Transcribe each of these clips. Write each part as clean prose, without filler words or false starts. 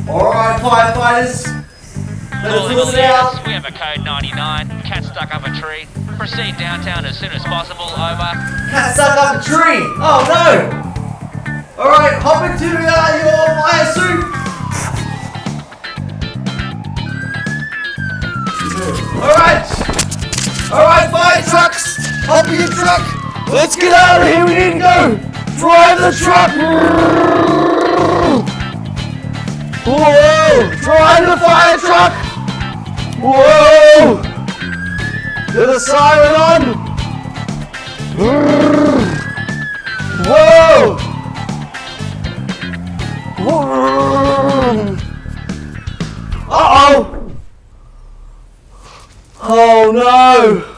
Alright, firefighters. Let us listen out. We have a code 99. Cat stuck up a tree. Proceed downtown as soon as possible. Over. Cat stuck up a tree. Oh no. Alright, hop into your fire suit. Alright, fire trucks. Hop in your truck. Let's get out of here. We need to go. Drive the truck. Whoa! Drive the fire truck. Whoa! Get the siren on! Whoa! Whoa! Uh-oh! Oh no!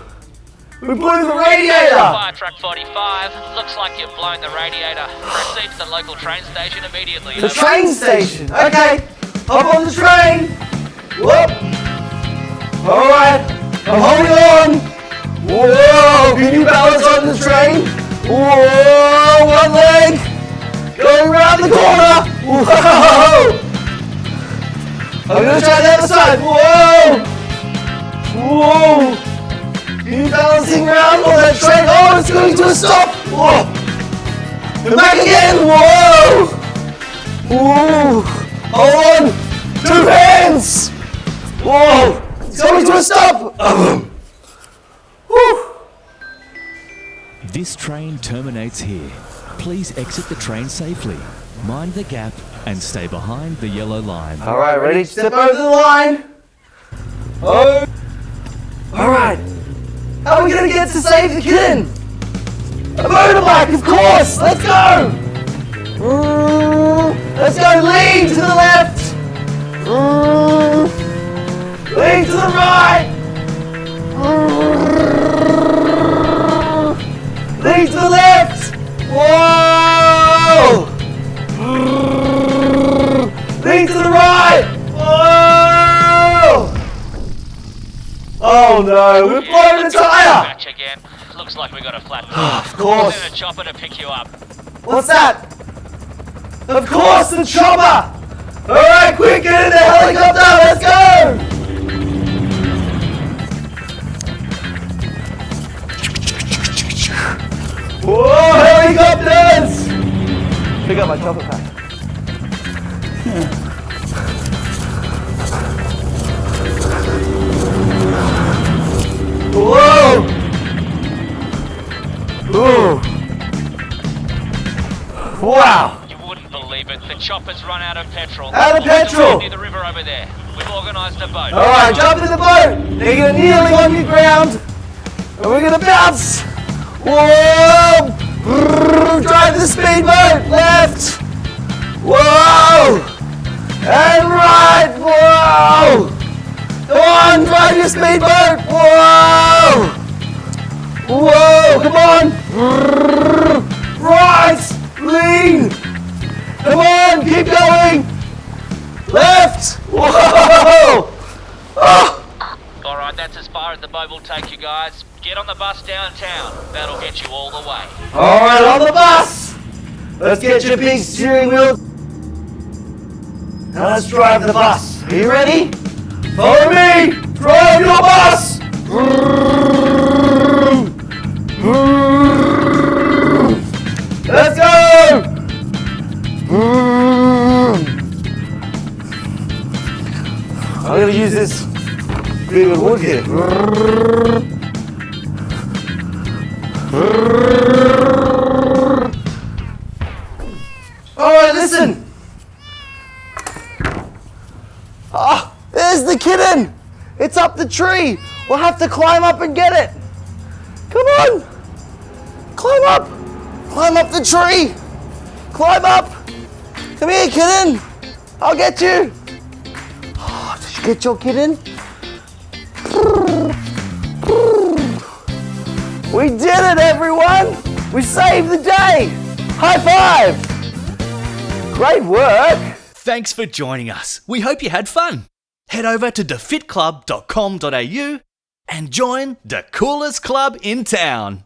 We blew the radiator! Fire truck 45. Looks like you've blown the radiator. Proceed to the local train station immediately. The train station? Okay! Hop on the train! Whoop! Alright, I'm holding on! Whoa! Can you balance on the train? Whoa! One leg! Going around the corner! Whoa! I'm gonna try the other side! Whoa! Whoa! Can you balancing around on that train? Oh, it's going to a stop! Whoa! And back again! Whoa! Whoa! Hold on! 2 hands! Whoa! It's coming to a stop! Whew. This train terminates here. Please exit the train safely. Mind the gap and stay behind the yellow line. Alright, ready to step over the line? Oh! Alright! How are we gonna get to save the kitten? A motorbike, of course! Let's go! Let's go, lean to the left! Lean to the right! Lean to the left! Whoa! Lean to the right! Whoa! Oh no, we're blowing a tire! Batch again. Looks like we got a flat Of course. Send a chopper to pick you up. What's that? Of course, the chopper! Alright, quick, get in the helicopter, let's go! Whoa, helicopters! Pick up my chopper pack. Whoa! Ooh. Wow! You wouldn't believe it. The chopper's run out of petrol. Out of petrol! Near the river over there. We've organised a boat. Alright, jump in the boat! You're gonna kneeling on your ground! And we're gonna bounce! Whoa! Drive the speedboat! Left! Whoa! And right! Whoa! Come on, drive your speedboat! Whoa! Whoa! Come on! Right! Lean! Come on, keep going! Left! Whoa! Oh! Alright, that's as far as the boat will take you guys. Get on the bus downtown. That'll get you all the way. Alright, on the bus! Let's get your big steering wheel. Now let's drive the bus. Are you ready? Follow me! Drive your bus! Let's go! I'm gonna use this bit of wood here. Alright, listen! Ah, there's the kitten! It's up the tree! We'll have to climb up and get it! Come on! Climb up! Climb up the tree! Climb up! Come here, kitten! I'll get you! Oh, did you get your kitten? We did it, everyone! We saved the day! High five! Great work! Thanks for joining us. We hope you had fun. Head over to defitclub.com.au and join the coolest club in town.